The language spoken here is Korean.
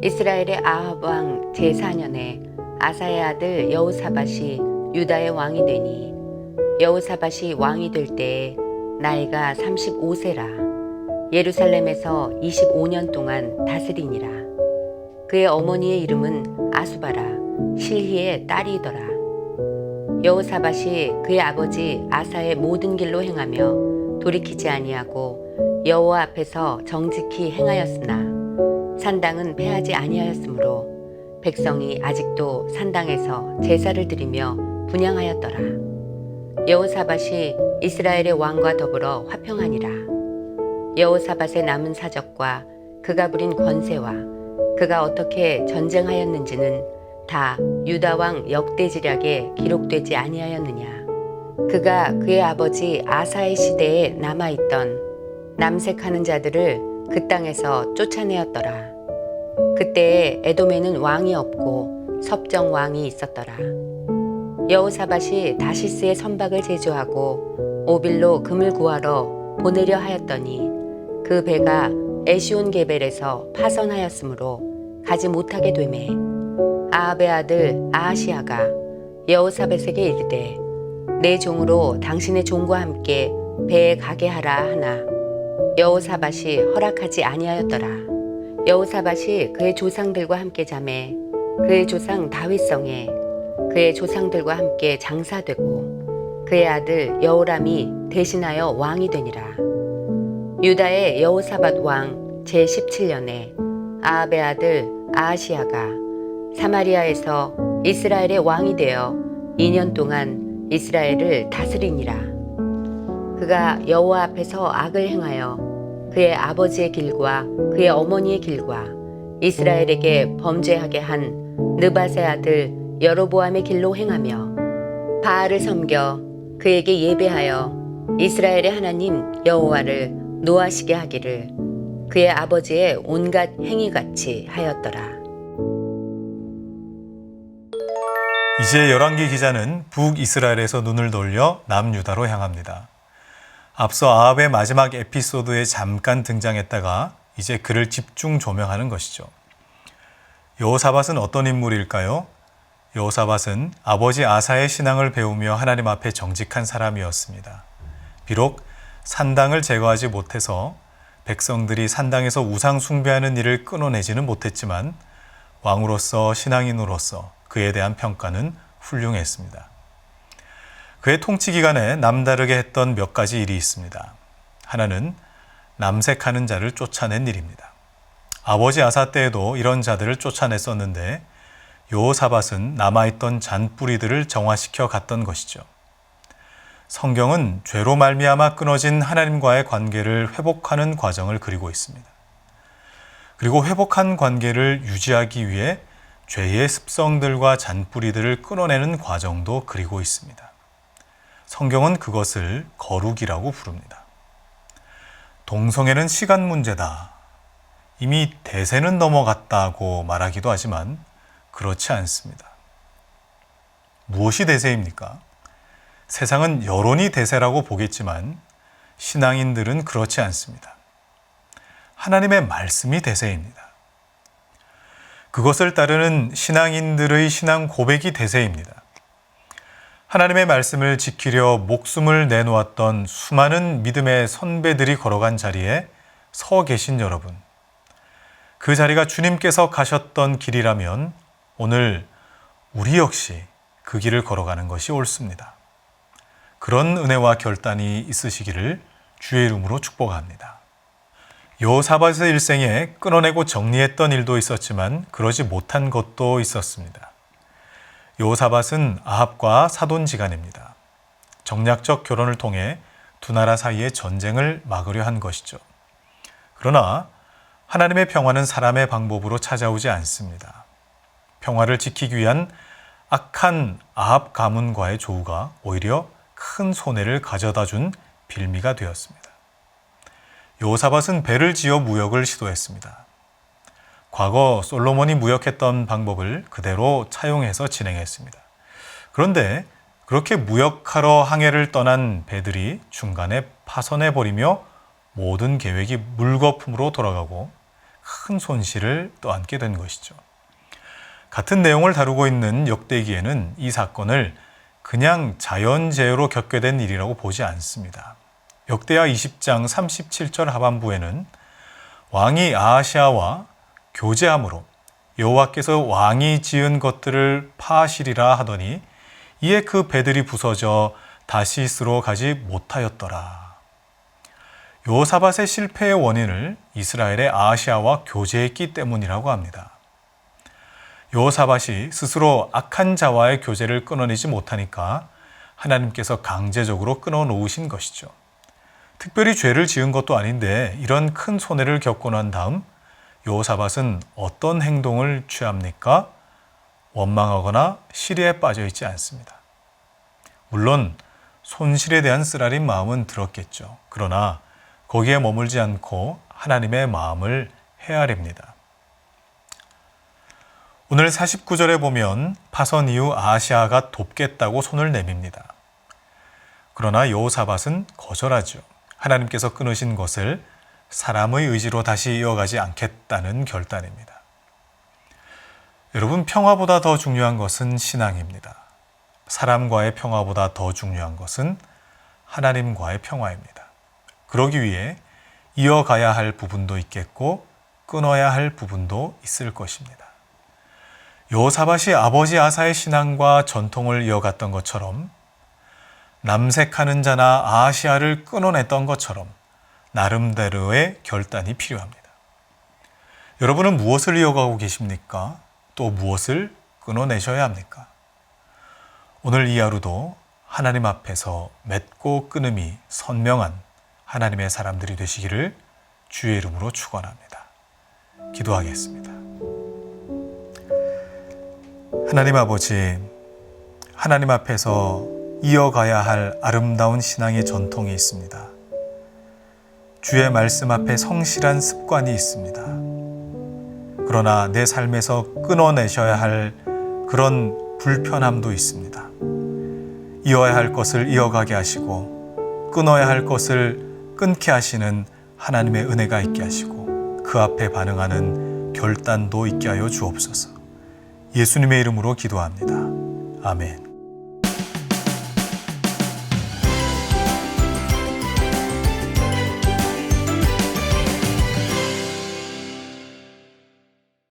이스라엘의 아합 왕 제4년에 아사의 아들 여호사밧이 유다의 왕이 되니 여호사밧이 왕이 될 때에 나이가 35세라 예루살렘에서 25년 동안 다스리니라. 그의 어머니의 이름은 아수바라 실히의 딸이더라. 여호사밧이 그의 아버지 아사의 모든 길로 행하며 돌이키지 아니하고 여호와 앞에서 정직히 행하였으나 산당은 패하지 아니하였으므로 백성이 아직도 산당에서 제사를 드리며 분향하였더라. 여호사밧이 이스라엘의 왕과 더불어 화평하니라. 여호사밧의 남은 사적과 그가 부린 권세와 그가 어떻게 전쟁하였는지는 다 유다 왕 역대지략에 기록되지 아니하였느냐. 그가 그의 아버지 아사의 시대에 남아있던 남색하는 자들을 그 땅에서 쫓아내었더라. 그때에 에돔에는 왕이 없고 섭정 왕이 있었더라. 여호사밧이 다시스의 선박을 제조하고 오빌로 금을 구하러 보내려 하였더니 그 배가 에시온 게벨에서 파선하였으므로 가지 못하게 되매 아합의 아들 아하시아가 여호사밧에게 이르되 내 종으로 당신의 종과 함께 배에 가게 하라 하나 여호사밧이 허락하지 아니하였더라. 여호사밧이 그의 조상들과 함께 자매 그의 조상 다윗성에 그의 조상들과 함께 장사되고 그의 아들 여호람이 대신하여 왕이 되니라. 유다의 여호사밧 왕 제17년에 아합의 아들 아하시아가 사마리아에서 이스라엘의 왕이 되어 2년 동안 이스라엘을 다스리니라. 그가 여호와 앞에서 악을 행하여 그의 아버지의 길과 그의 어머니의 길과 이스라엘에게 범죄하게 한 느밧의 아들 여로보암의 길로 행하며 바알을 섬겨 그에게 예배하여 이스라엘의 하나님 여호와를 노하시게 하기를 그의 아버지의 온갖 행위같이 하였더라. 이제 열왕기 기자는 북이스라엘에서 눈을 돌려 남유다로 향합니다. 앞서 아합의 마지막 에피소드에 잠깐 등장했다가 이제 그를 집중 조명하는 것이죠. 여호사밧은 어떤 인물일까요? 여호사밧은 아버지 아사의 신앙을 배우며 하나님 앞에 정직한 사람이었습니다. 비록 산당을 제거하지 못해서 백성들이 산당에서 우상 숭배하는 일을 끊어내지는 못했지만 왕으로서 신앙인으로서 그에 대한 평가는 훌륭했습니다. 그의 통치 기간에 남다르게 했던 몇 가지 일이 있습니다. 하나는 남색하는 자를 쫓아낸 일입니다. 아버지 아사 때에도 이런 자들을 쫓아냈었는데 여호사밧은 남아있던 잔뿌리들을 정화시켜 갔던 것이죠. 성경은 죄로 말미암아 끊어진 하나님과의 관계를 회복하는 과정을 그리고 있습니다. 그리고 회복한 관계를 유지하기 위해 죄의 습성들과 잔뿌리들을 끊어내는 과정도 그리고 있습니다. 성경은 그것을 거룩이라고 부릅니다. 동성애는 시간 문제다. 이미 대세는 넘어갔다고 말하기도 하지만 그렇지 않습니다. 무엇이 대세입니까? 세상은 여론이 대세라고 보겠지만 신앙인들은 그렇지 않습니다. 하나님의 말씀이 대세입니다. 그것을 따르는 신앙인들의 신앙 고백이 대세입니다. 하나님의 말씀을 지키려 목숨을 내놓았던 수많은 믿음의 선배들이 걸어간 자리에 서 계신 여러분, 그 자리가 주님께서 가셨던 길이라면 오늘 우리 역시 그 길을 걸어가는 것이 옳습니다. 그런 은혜와 결단이 있으시기를 주의 이름으로 축복합니다. 여호사밧의 일생에 끊어내고 정리했던 일도 있었지만 그러지 못한 것도 있었습니다. 여호사밧은 아합과 사돈지간입니다. 정략적 결혼을 통해 두 나라 사이의 전쟁을 막으려 한 것이죠. 그러나 하나님의 평화는 사람의 방법으로 찾아오지 않습니다. 평화를 지키기 위한 악한 아합 가문과의 조우가 오히려 큰 손해를 가져다 준 빌미가 되었습니다. 여호사밧은 배를 지어 무역을 시도했습니다. 과거 솔로몬이 무역했던 방법을 그대로 차용해서 진행했습니다. 그런데 그렇게 무역하러 항해를 떠난 배들이 중간에 파선해버리며 모든 계획이 물거품으로 돌아가고 큰 손실을 떠안게 된 것이죠. 같은 내용을 다루고 있는 역대기에는 이 사건을 그냥 자연재해로 겪게 된 일이라고 보지 않습니다. 역대하 20장 37절 하반부에는 왕이 아하시아와 교제함으로 여호와께서 왕이 지은 것들을 파하시리라 하더니 이에 그 배들이 부서져 다시스로 가지 못하였더라. 여호사밧의 실패의 원인을 이스라엘의 아하시아와 교제했기 때문이라고 합니다. 여호사밧이 스스로 악한 자와의 교제를 끊어내지 못하니까 하나님께서 강제적으로 끊어놓으신 것이죠. 특별히 죄를 지은 것도 아닌데 이런 큰 손해를 겪고 난 다음 여호사밧은 어떤 행동을 취합니까? 원망하거나 시리에 빠져 있지 않습니다. 물론 손실에 대한 쓰라린 마음은 들었겠죠. 그러나 거기에 머물지 않고 하나님의 마음을 헤아립니다. 오늘 49절에 보면 파선 이후 아하시아가 돕겠다고 손을 내밉니다. 그러나 여호사밧은 거절하죠. 하나님께서 끊으신 것을 사람의 의지로 다시 이어가지 않겠다는 결단입니다. 여러분, 평화보다 더 중요한 것은 신앙입니다. 사람과의 평화보다 더 중요한 것은 하나님과의 평화입니다. 그러기 위해 이어가야 할 부분도 있겠고 끊어야 할 부분도 있을 것입니다. 여호사밧이 아버지 아사의 신앙과 전통을 이어갔던 것처럼 남색하는 자나 아하시아를 끊어냈던 것처럼 나름대로의 결단이 필요합니다. 여러분은 무엇을 이어가고 계십니까? 또 무엇을 끊어내셔야 합니까? 오늘 이 하루도 하나님 앞에서 맺고 끊음이 선명한 하나님의 사람들이 되시기를 주의 이름으로 축원합니다. 기도하겠습니다. 하나님 아버지, 하나님 앞에서 이어가야 할 아름다운 신앙의 전통이 있습니다. 주의 말씀 앞에 성실한 습관이 있습니다. 그러나 내 삶에서 끊어내셔야 할 그런 불편함도 있습니다. 이어야 할 것을 이어가게 하시고 끊어야 할 것을 끊게 하시는 하나님의 은혜가 있게 하시고 그 앞에 반응하는 결단도 있게 하여 주옵소서. 예수님의 이름으로 기도합니다. 아멘.